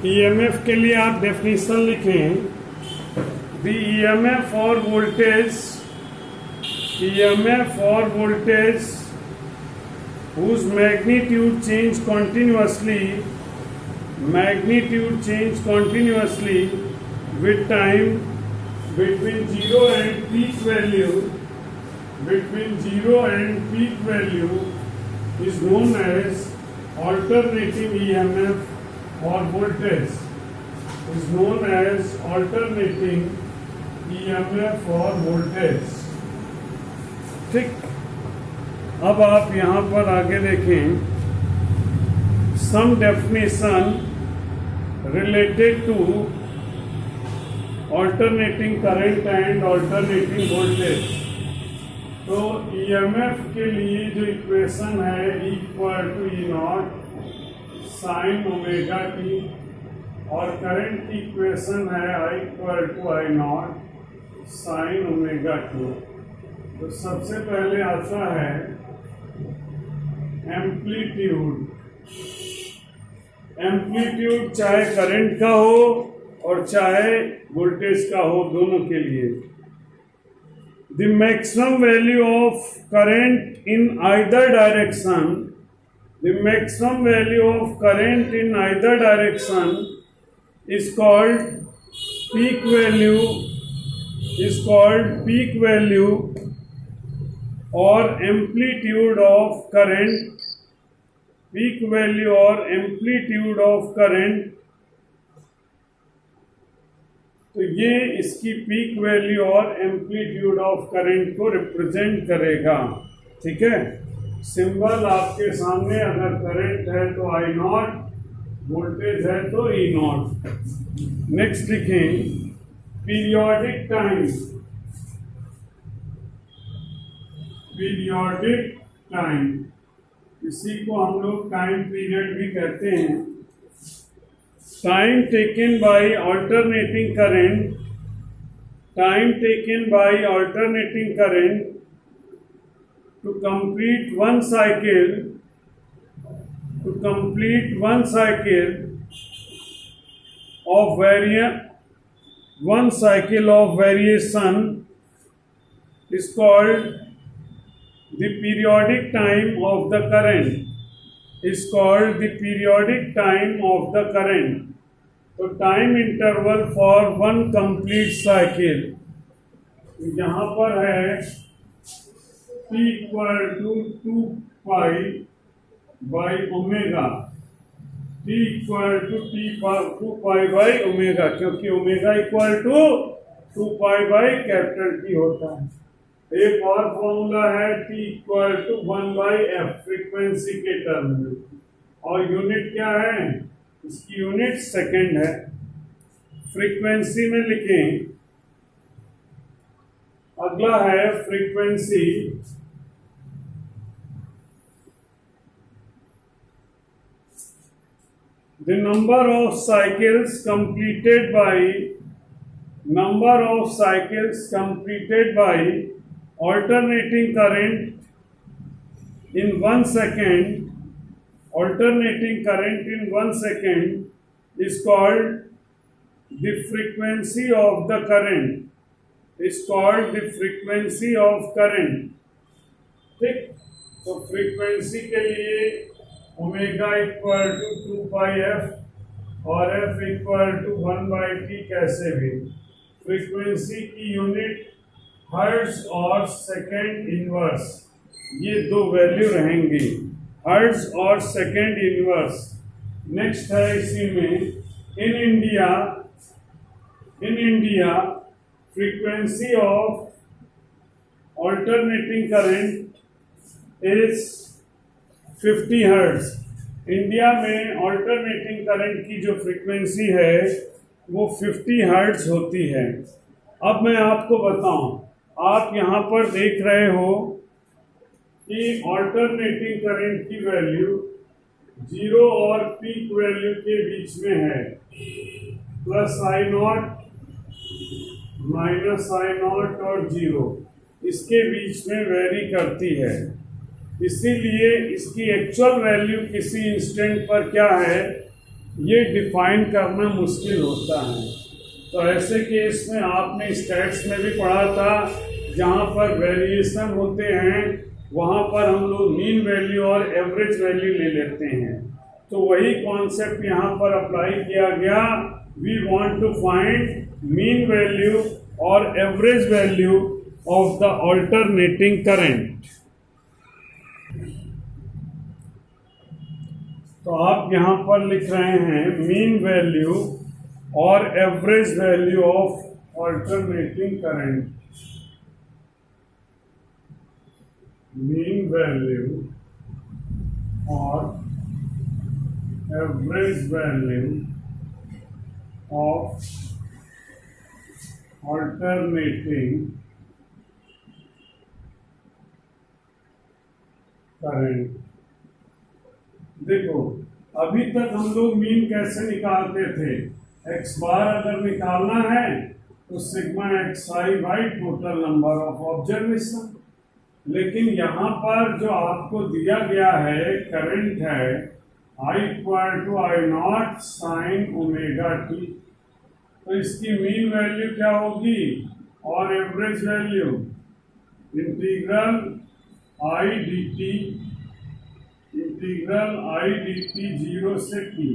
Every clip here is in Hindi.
ईएमएफ के लिए आप डेफिनेशन लिखें, द ईएमएफ और वोल्टेज, ईएमएफ और voltage whose magnitude change continuously with time between 0 and peak value is known as alternating EMF or voltage, is known as alternating EMF or voltage. ठीक, अब आप यहाँ पर आगे देखें, some definition related to alternating current and alternating voltage. तो ईएमएफ के लिए जो इक्वेशन है equal to E not sine omega t, और करंट की इक्वेशन है I equal to I not sine omega T. तो सबसे पहले आता है एम्पलीट्यूड। एम्पलीट्यूड चाहे करंट का हो और चाहे वोल्टेज का हो, दोनों के लिए। The maximum value of current in either direction, the maximum value of current in either direction is called peak value, is called peak value और amplitude of current, peak value और एम्पलीट्यूड ऑफ करंट। तो ये इसकी पीक वैल्यू और एम्पलीट्यूड ऑफ करंट को रिप्रेजेंट करेगा। ठीक है, सिंबल आपके सामने, अगर करंट है तो आई नॉट, वोल्टेज है तो ई नॉट। नेक्स्ट लिखें पीरियोडिक टाइम, पीरियोडिक टाइम, इसी को हम लोग टाइम पीरियड भी कहते हैं। Time taken by alternating current, time taken by alternating current to complete one cycle, to complete one cycle of one cycle of variation is called the periodic time of the current, is called the periodic time of the current. तो time interval for one complete cycle यहाँ पर है T equal to 2 pi by omega, T equal to 2 pi by omega, क्योंकि omega equal to 2 pi by capital T होता है। एक और फॉर्मूला है T equal to 1 by F, frequency के टर्म में, और यूनिट क्या है, इसकी यूनिट सेकंड है। फ्रीक्वेंसी में लिखें, अगला है frequency, the number of cycles completed by, number of cycles completed by alternating current in 1 second, alternating current in 1 second is called the frequency of the current, is called the frequency of current. ठीक, तो फ्रीक्वेंसी के लिए omega equal to 2 pi F और F equal to 1 by T, कैसे भी फ्रीक्वेंसी की यूनिट हर्ट्ज और सेकेंड इनवर्स, ये दो वैल्यू रहेंगी, हर्ट्ज और सेकेंड इनवर्स। नेक्स्ट है इसी में in India frequency of alternating current is 50 hertz. India में ऑल्टरनेटिंग करंट की जो फ्रीक्वेंसी है वो 50 हर्ट्ज होती है। अब मैं आपको बताऊं, आप यहाँ पर देख रहे हो कि ऑल्टरनेटिंग करंट की वैल्यू 0 और पीक वैल्यू के बीच में है, plus I not minus I not और 0, इसके बीच में वेरी करती है। इसीलिए इसकी एक्चुअल वैल्यू किसी इंस्टेंट पर क्या है, ये डिफाइन करना मुश्किल होता है। तो ऐसे केस में आपने स्टैट्स में भी पढ़ा था, जहाँ पर वेरिएशन होते हैं वहाँ पर हम लोग मीन वैल्यू और एवरेज वैल्यू ले लेते हैं। तो वही कॉन्सेप्ट यहाँ पर अप्लाई किया गया। We want to find mean value और average value of the alternating current. तो आप यहाँ पर लिख रहे हैं मीन वैल्यू और average value of alternating current. Mean value और average value of alternating current. देखो, अभी तक हम लोग मीन कैसे निकालते थे? एक्स बार अगर निकालना है तो sigma x I by total number of observation. लेकिन यहाँ पर जो आपको दिया गया है करंट है I equal to I not sine omega T, तो इसकी मीन वैल्यू क्या होगी और average value integral I D T, integral I D T 0 से टी।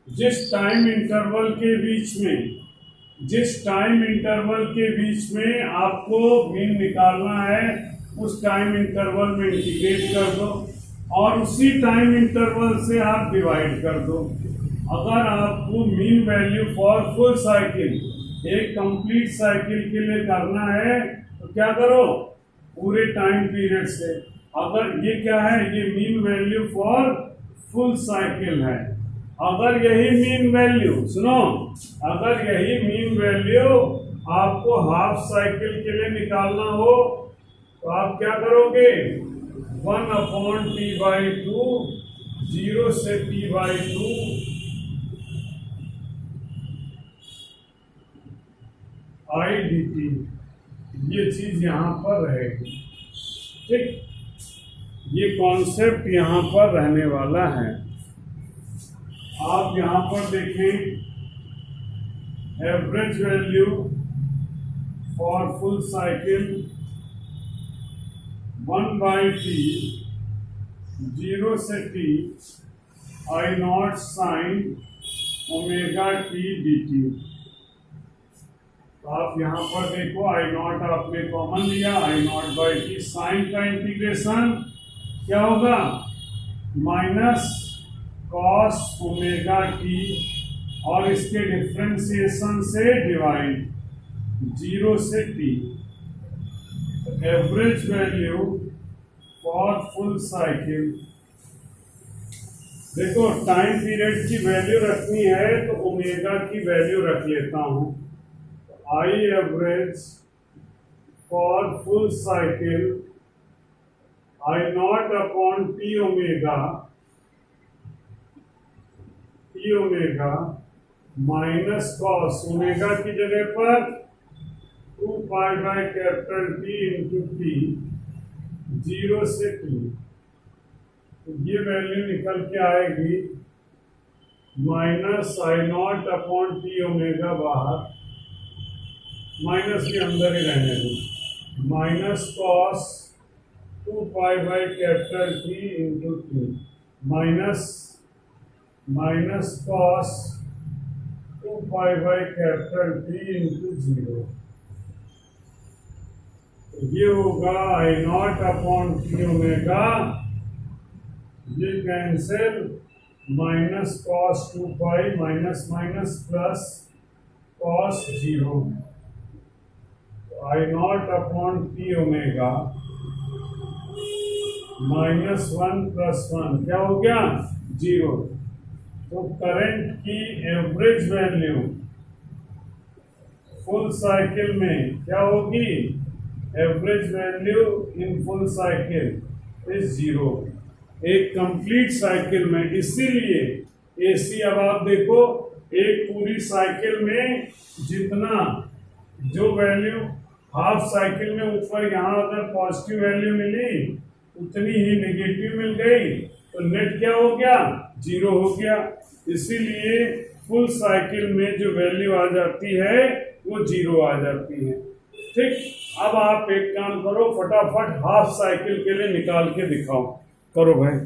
जिस टाइम इंटरवल के बीच में आपको मीन निकालना है उस टाइम इंटरवल में इंटीग्रेट कर दो और उसी टाइम इंटरवल से आप डिवाइड कर दो। अगर आपको mean value for full cycle, एक कंप्लीट साइकिल के लिए करना है तो क्या करो, पूरे टाइम पीरियड से। अगर ये क्या है, ये mean value for full cycle है। अगर यही मीन वैल्यू, सुनो, अगर यही मीन वैल्यू आपको हाफ साइकिल के लिए निकालना हो तो आप क्या करोगे, 1/t/2 0 से t/2 आई डी टी, ये चीज यहां पर रहेगी। ठीक, ये कॉन्सेप्ट यहां पर रहने वाला है। आप यहां पर देखें average value for full cycle 1/t 0 से t I not sine omega T D T. तो आप यहाँ पर देखो आई नॉट आपने कॉमन लिया, आई नॉट बाई टी, साइन का इंटीग्रेशन क्या होगा, माइनस कॉस ओमेगा टी और इसके डिफ्रेंसिएशन से डिवाइड 0 से T. Average value for full cycle, देखो टाइम पीरियड की वैल्यू रखनी है तो ओमेगा की वैल्यू रख लेता हूं। I average for full cycle I not upon T omega minus cos omega की जगह पर 2π/T इंटू टी 0 से टी। तो ये वैल्यू निकल के आएगी minus I not upon T omega, बाहर माइनस के अंदर ही रहने दो, minus cos 2π/T into T minus cos 2π/T into 0। ये होगा I not upon T omega, ये cancel, minus cos 2π minus minus plus cos 0, I not upon T omega -1 + 1 क्या हो गया, 0। तो करंट की एवरेज वैल्यू फुल साइकिल में क्या होगी, average value in full cycle is 0, एक कंप्लीट साइकिल में। इसीलिए एसी, अब आप देखो एक पूरी साइकिल में जितना जो वैल्यू हाफ साइकिल में ऊपर यहाँ अगर पॉजिटिव वैल्यू मिली उतनी ही नेगेटिव मिल गई, तो नेट क्या हो गया, जीरो हो गया, इसीलिए फुल साइकिल में जो वैल्यू आ जाती है वो जीरो आ जाती है। ठीक, अब आप एक काम करो, फटाफट हाफ साइकिल के लिए निकाल के दिखाओ। करो भाई।